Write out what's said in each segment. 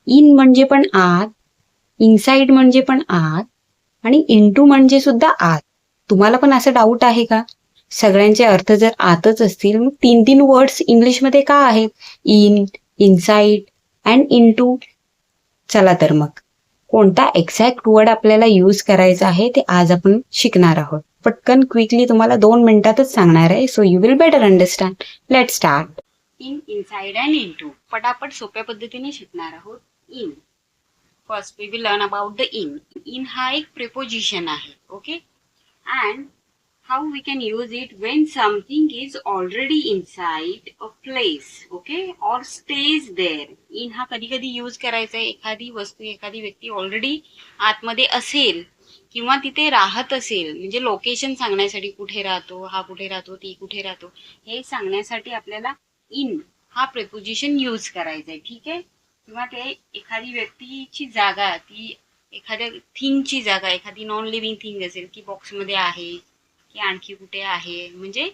In म्हणजे पण आत, इनसाइड म्हणजे पण आत आणि इंटू म्हणजे सुद्धा आत. तुम्हाला पण असं डाऊट आहे का? सगळ्यांचे अर्थ जर आतच असतील मग 3 वर्ड्स इंग्लिशमध्ये का आहेत? In, inside and into. चला तर मग कोणता एक्झॅक्ट वर्ड आपल्याला यूज करायचा आहे ते आज आपण शिकणार आहोत. पटकन क्विकली तुम्हाला 2 मिनिटातच सांगणार आहे, so you will better understand. Let start. In, inside and into. पटापट सोप्या पद्धतीने शिकणार आहोत. In. First we will learn about the in. In हा एक प्रिपोजिशन आहे. Okay. And how we can use it when something is already inside a place, okay, or stays there. in हा कधी कधी यूज करायचा आहे एखादी वस्तू एखादी व्यक्ती ऑलरेडी आतमध्ये असेल किंवा तिथे राहत असेल, म्हणजे लोकेशन सांगण्यासाठी, कुठे राहतो हा, कुठे राहतो ती, कुठे राहतो हे सांगण्यासाठी आपल्याला इन हा प्रिपोजिशन यूज करायचा आहे. ठीक आहे. किंवा ते एखादी व्यक्तीची जागा, ती एखाद्या थिंगची जागा, एखादी नॉन लिव्हिंग थिंग असेल की बॉक्समध्ये आहे की आणखी कुठे आहे, म्हणजे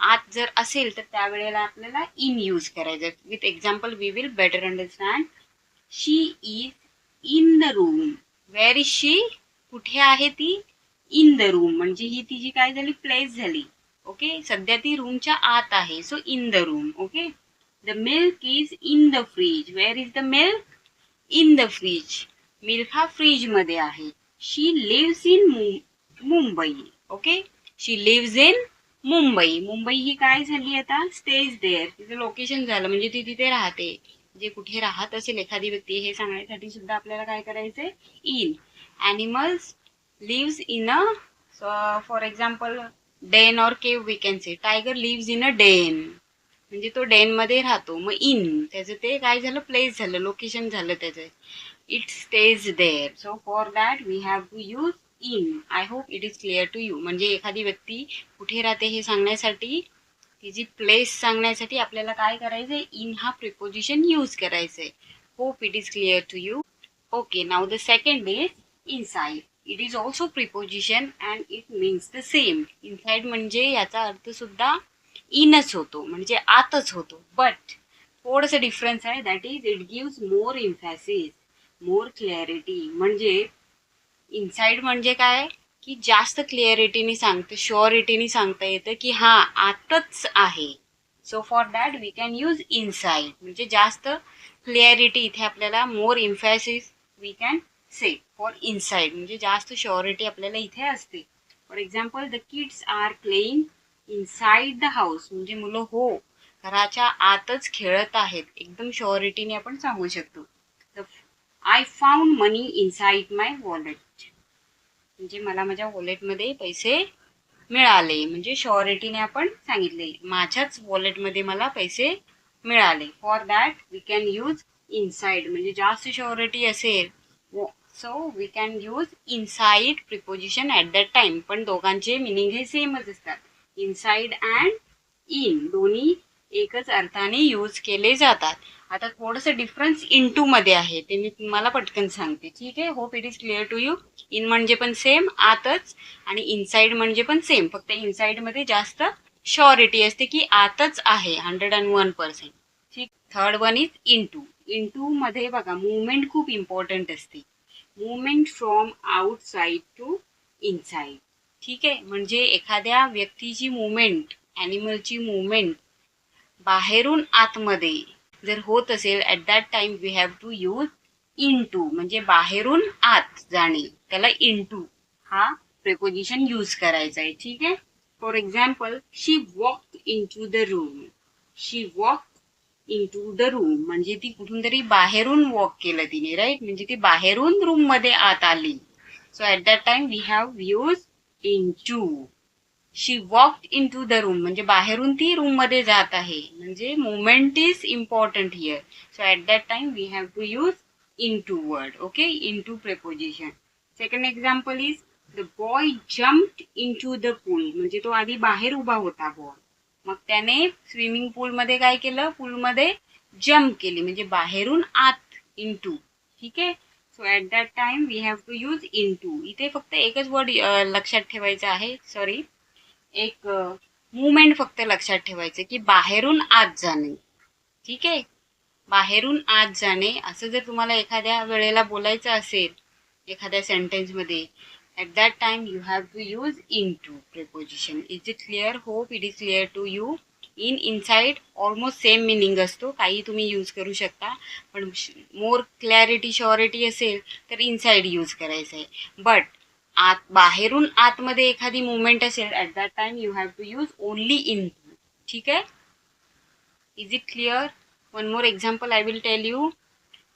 आत जर असेल तर त्यावेळेला आपल्याला इन यूज करायचं. With example we will better understand. She is in the room. Where is she? कुठे आहे ती? इन द रूम म्हणजे ही तिची काय झाली? प्लेस झाली. ओके. सध्या ती रूमच्या आत आहे, so in the room. Okay. The milk is in the fridge. Where is the milk? In the fridge. Milk हा फ्रीज मध्ये आहे. She lives in Mumbai. Okay. She lives in Mumbai. Mumbai ही काय झाली आता? Stage there. तिचं लोकेशन झालं, म्हणजे ती तिथे राहते. जे कुठे राहत असेल एखादी व्यक्ती हे सांगण्यासाठी सुद्धा आपल्याला काय करायचंय? In. Animals lives in a, for example den or cave we can say. Tiger lives in a den म्हणजे तो डेन मध्ये राहतो. मग इन त्याचं ते काय झालं? प्लेस झालं, लोकेशन झालं त्याचं. It stays there. So for that we have to use in. I hope it is clear to you. म्हणजे एखादी व्यक्ती कुठे राहते हे सांगण्यासाठी, तिची प्लेस सांगण्यासाठी आपल्याला काय करायचंय? इन हा प्रिपोजिशन यूज करायचंय. Hope it is clear to you. Okay. Now the second is inside. It is also preposition and it means the same. Inside म्हणजे याचा अर्थ सुद्धा इनच होतो, म्हणजे आतच होतो. बट थोडंसं डिफरन्स आहे. That is it gives more emphasis, more clarity. म्हणजे इनसाइड म्हणजे काय की जास्त क्लिअरिटीने सांगतं, शुअरिटीने सांगता येतं की हा आतच आहे. So for that we can use inside. म्हणजे जास्त क्लिअरिटी इथे आपल्याला, more emphasis we can say for inside, म्हणजे जास्त शुअरिटी आपल्याला इथे असते. For example the kids are playing inside the house. म्हणजे मुलं हो घराच्या आतच खेळत आहेत, एकदम शुअरिटीने आपण सांगू शकतो. I found money inside my wallet. म्हणजे मला माझ्या वॉलेटमध्ये पैसे मिळाले, म्हणजे शुअरिटीने आपण सांगितले माझ्याच वॉलेटमध्ये मला पैसे मिळाले. For that we can use inside. म्हणजे जास्त शुअरिटी असेल so we can use inside preposition at that time. पण दोघांचे मिनिंग हे सेमच असतात. इनसाइड अँड इन दोन्ही एकच अर्थाने यूज केले जातात. आता थोडंसं डिफरन्स इंटू मध्ये आहे, ते मी तुम्हाला पटकन सांगते. ठीक आहे. Hope it is clear to you. In म्हणजे पण सेम आतच, आणि इनसाइड म्हणजे पण सेम, फक्त इनसाइड मध्ये जास्त शुअरिटी असते की आतच आहे 101%. ठीक. Third one is into. Into मध्ये बघा मुवमेंट खूप इम्पॉर्टंट असते. Movement from outside to inside. ठीक आहे. म्हणजे एखाद्या व्यक्तीची मुवमेंट, ॲनिमलची मुवमेंट बाहेरून आतमध्ये जर होत असेल at that time we have to use into. म्हणजे बाहेरून आत जाणे, त्याला इंटू हा प्रिपोजिशन यूज करायचा आहे. ठीक आहे. For example she walk in to the room. She walk in to the room म्हणजे ती कुठून तरी बाहेरून वॉक केलं तिने, राईट. म्हणजे ती बाहेरून रूम मध्ये आत आली. So at that time we have use into. She walk in to the room म्हणजे बाहेरून ती रूम मध्ये जात आहे, म्हणजे movement is important here. So at that time we have to use into word. Okay. Into preposition. Second example is the boy jumped into the pool. म्हणजे तो आधी बाहेर उभा होता बॉय, मग त्याने स्विमिंग पूल मध्ये काय केलं? पूल मध्ये जम्प केली, म्हणजे बाहेरून आत इंटू. ठीक आहे. So at that time we have to use into. इथे फक्त एकच वर्ड लक्षात ठेवायचं आहे, सॉरी, एक मुवमेंट फक्त लक्षात ठेवायचं की बाहेरून आत जाणे. ठीक आहे. बाहेरून आत जाणे असं जर तुम्हाला एखाद्या वेळेला बोलायचं असेल एखाद्या सेंटेन्समध्ये, at that time you have to use into preposition. Is it clear? Hope it is clear to you. In, inside almost same meaning असतो, काही तुम्ही यूज करू शकता, पण मोर क्लॅरिटी श्युरिटी असेल तर इनसाइड यूज करायचं आहे. बट आत बाहेरून आतमध्ये एखादी मुवमेंट असेल at that time you have to use only in. ठीक आहे? Is it clear? One more example I will tell you.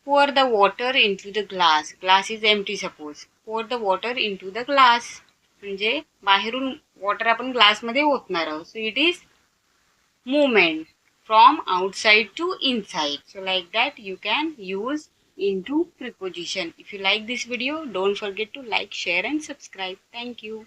pour the water into the glass. Glass is empty suppose. pour the water into the glass. म्हणजे बाहेरून water आपण ग्लासमध्ये ओतणार आहोत. So it is movement from outside to inside. So like that you can use into preposition. If you like this video, don't forget to like, share and subscribe. Thank you.